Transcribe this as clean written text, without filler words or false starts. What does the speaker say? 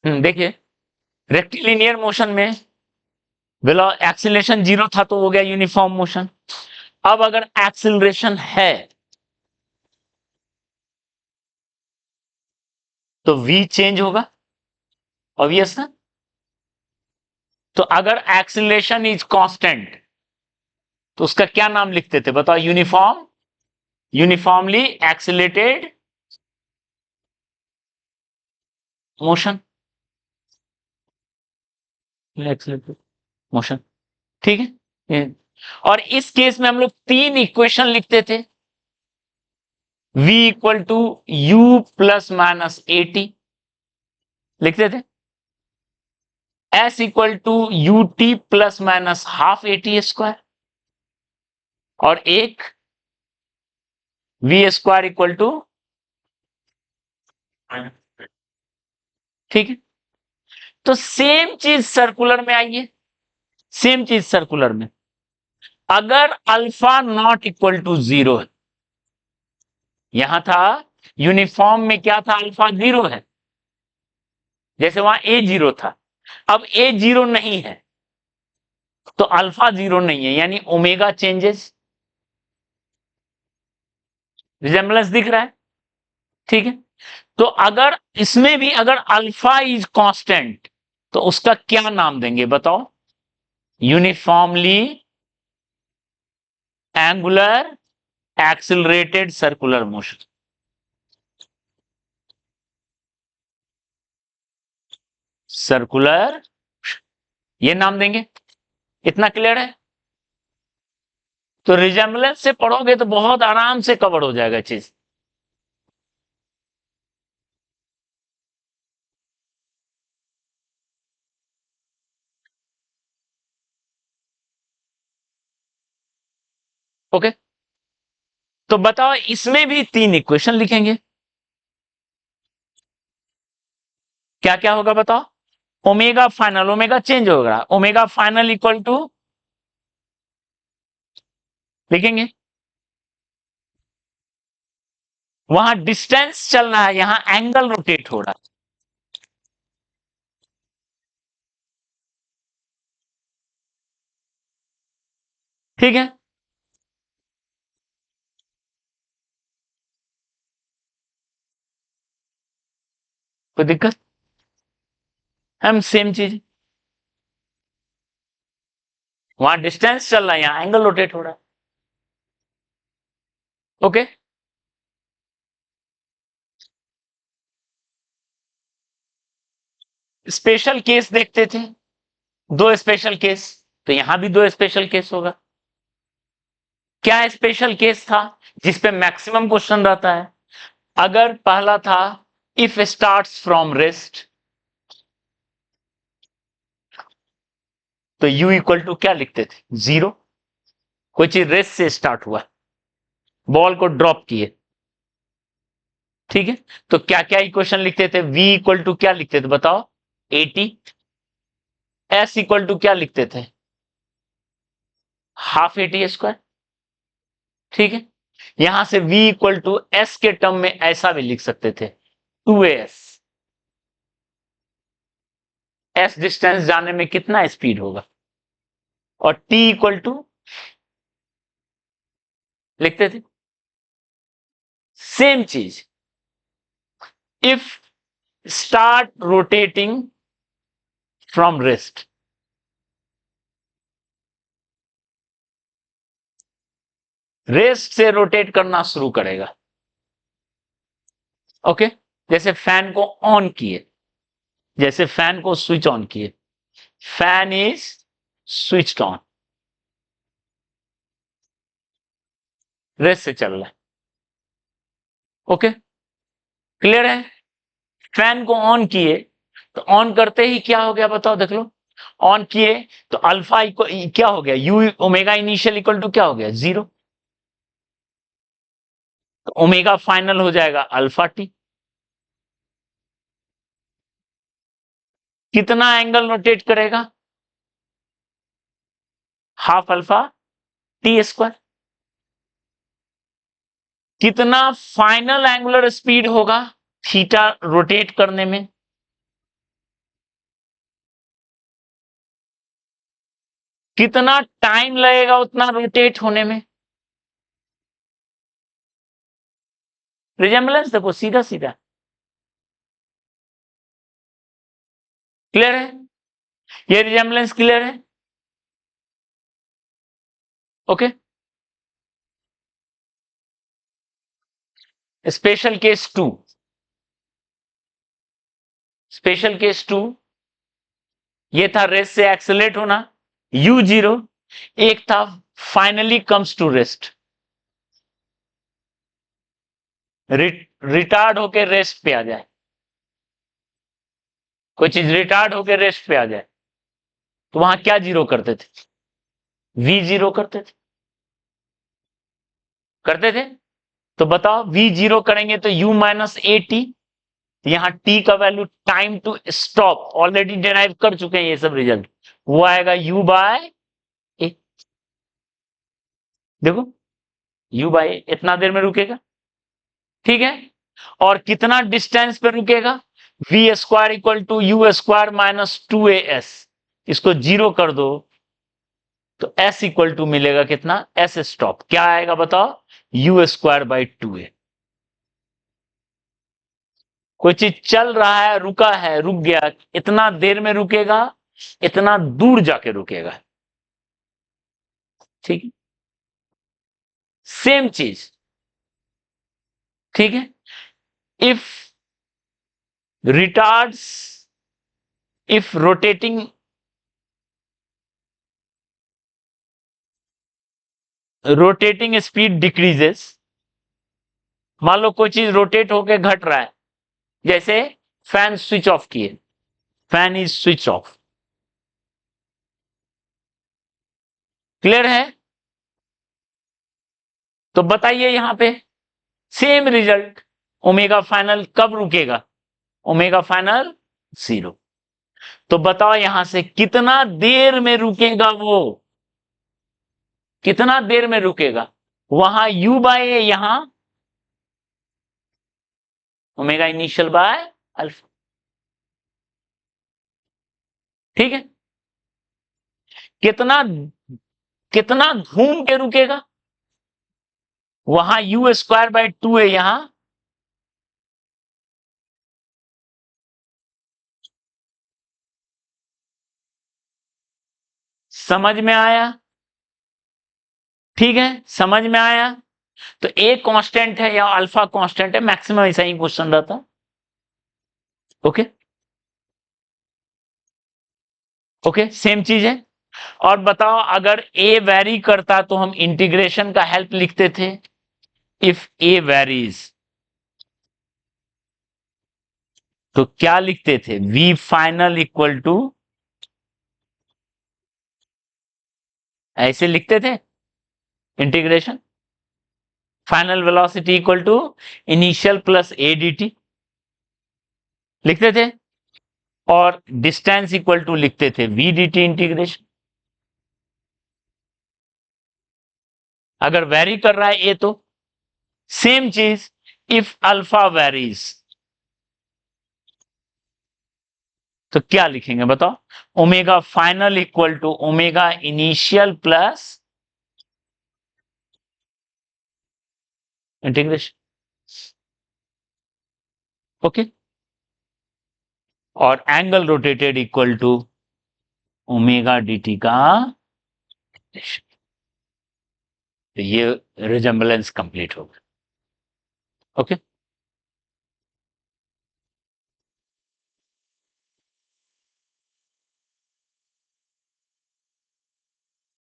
देखिए rectilinear motion में acceleration 0 था तो हो गया यूनिफॉर्म मोशन। अब अगर एक्सीलरेशन है तो v चेंज होगा, ऑब्वियस ना। तो अगर एक्सीलरेशन इज कांस्टेंट तो उसका क्या नाम लिखते थे बताओ? Uniformly accelerated motion, accelerated motion, ठीक है। और इस केस में हम लोग 3 इक्वेशन लिखते थे, v equal to u plus minus a t लिखते थे, s equal to u t plus minus half a t square, और एक v स्क्वायर इक्वल टू, ठीक है। तो सेम चीज सर्कुलर में आइए, सेम चीज सर्कुलर में, अगर अल्फा नॉट इक्वल टू 0 है, यहां था यूनिफॉर्म में क्या था? अल्फा 0 है, जैसे वहां ए 0 था। अब ए 0 नहीं है तो अल्फा 0 नहीं है, यानी ओमेगा चेंजेस, रिजेम्बलेंस दिख रहा है, ठीक है। तो अगर इसमें भी अगर अल्फा इज कांस्टेंट तो उसका क्या नाम देंगे बताओ? Uniformly angular accelerated circular motion, circular, ये नाम देंगे। इतना क्लियर है? तो रिजेम्बलेंस से पढ़ोगे तो बहुत आराम से कवर हो जाएगा चीज। ओके, तो बताओ इसमें भी 3 इक्वेशन लिखेंगे, क्या क्या होगा बताओ? ओमेगा फाइनल, ओमेगा चेंज होगा, ओमेगा फाइनल इक्वल टू लिखेंगे, वहां डिस्टेंस चल रहा है, यहां एंगल रोटेट हो रहा है, ठीक है। कोई दिक्कत? हम सेम चीज, वहां डिस्टेंस चल रहा है, यहां एंगल रोटेट हो रहा है, ओके। स्पेशल केस देखते थे, 2 स्पेशल केस, तो यहां भी 2 स्पेशल केस होगा। क्या स्पेशल केस था जिसपे मैक्सिमम क्वेश्चन रहता है? अगर पहला था इफ स्टार्ट्स फ्रॉम रेस्ट, तो u इक्वल टू क्या लिखते थे? 0। कोई चीज रेस्ट से स्टार्ट हुआ, बॉल को ड्रॉप किए, ठीक है। तो क्या क्या इक्वेशन लिखते थे? v इक्वल टू क्या लिखते थे बताओ? 80। s इक्वल टू क्या लिखते थे? हाफ ए टी स्क्वायर, ठीक है। यहां से v इक्वल टू s के टर्म में ऐसा भी लिख सकते थे 2as, s डिस्टेंस जाने में कितना स्पीड होगा, और t इक्वल टू लिखते थे सेम चीज, if start rotating from rest, rest से रोटेट करना शुरू करेगा, ओके। जैसे फैन को ऑन किए, जैसे फैन को स्विच ऑन किए, fan is switched on, rest से चल रहा है, ओके। क्लियर है? फैन को ऑन किए तो ऑन करते ही क्या हो गया बताओ? देख लो, ऑन किए तो अल्फा इक्वल क्या हो गया? U omega initial equal to क्या हो गया? 0। तो ओमेगा फाइनल हो जाएगा अल्फा टी। कितना एंगल रोटेट करेगा? Half alpha t square. कितना फाइनल एंगुलर स्पीड होगा थीटा रोटेट करने में? कितना टाइम लगेगा उतना रोटेट होने में। रिजेम्बलेंस देखो सीधा सीधा, क्लियर है? ये रिजेम्बलेंस क्लियर है? Okay. Special case 2, special case 2 ये था रेस्ट से एक्सेलरेट होना u0, एक था finally comes to rest, retard होके रेस्ट पे आ जाए, कोई चीज रिटार्ड होके रेस्ट पे आ जाए, तो वहां क्या जीरो करते थे? v0 करते थे। तो बताओ v0 करेंगे तो u माइनस ए टी, यहां t का value time to stop already derive कर चुके हैं ये सब रिजल्ट, वो आएगा u बाय ए। देखो u बाय ए इतना देर में रुकेगा, ठीक है। और कितना डिस्टेंस पे रुकेगा? V square equal to u square minus 2as, इसको जीरो कर दो तो s इक्वल टू मिलेगा कितना? s स्टॉप क्या आएगा बताओ? You square by 2a। कोई चीज चल रहा है, रुका है, रुक गया, इतना देर में रुकेगा, इतना दूर जाके रुकेगा, ठीक है। सेम चीज, ठीक है। If retards, if rotating speed decreases, मान लो कोई चीज रोटेट होकर घट रहा है, जैसे फैन स्विच ऑफ किए, fan is switch off, clear है? तो बताइए यहां पे सेम रिजल्ट, ओमेगा फाइनल कब रुकेगा? Omega final 0। तो बताओ यहां से कितना देर में रुकेगा वो, कितना देर में रुकेगा? वहां u बाय ए, यहां ओमेगा इनिशियल बाय अल्फा, ठीक है। कितना कितना घूम के रुकेगा? वहां u स्क्वायर बाय 2a, यहां समझ में आया? ठीक है, समझ में आया? तो ए कांस्टेंट है या अल्फा कांस्टेंट है, मैक्सिमम ऐसा ही क्वेश्चन रहता। ओके ओके, सेम चीज है। और बताओ अगर ए वेरी करता तो हम इंटीग्रेशन का हेल्प लिखते थे, इफ ए वेरीज, तो क्या लिखते थे? वी फाइनल इक्वल टू, ऐसे लिखते थे integration, final velocity equal to initial plus a d t लिखते थे, और डिस्टेंस इक्वल टू लिखते थे वी डी टी इंटीग्रेशन। अगर वेरी कर रहा है ए तो सेम चीज, इफ अल्फा वेरीज तो क्या लिखेंगे बताओ? Omega final equal to omega initial plus integration, okay. और angle rotated equal to omega dt का, तो ये रिजेम्बलेंस कंप्लीट होगा, ओके।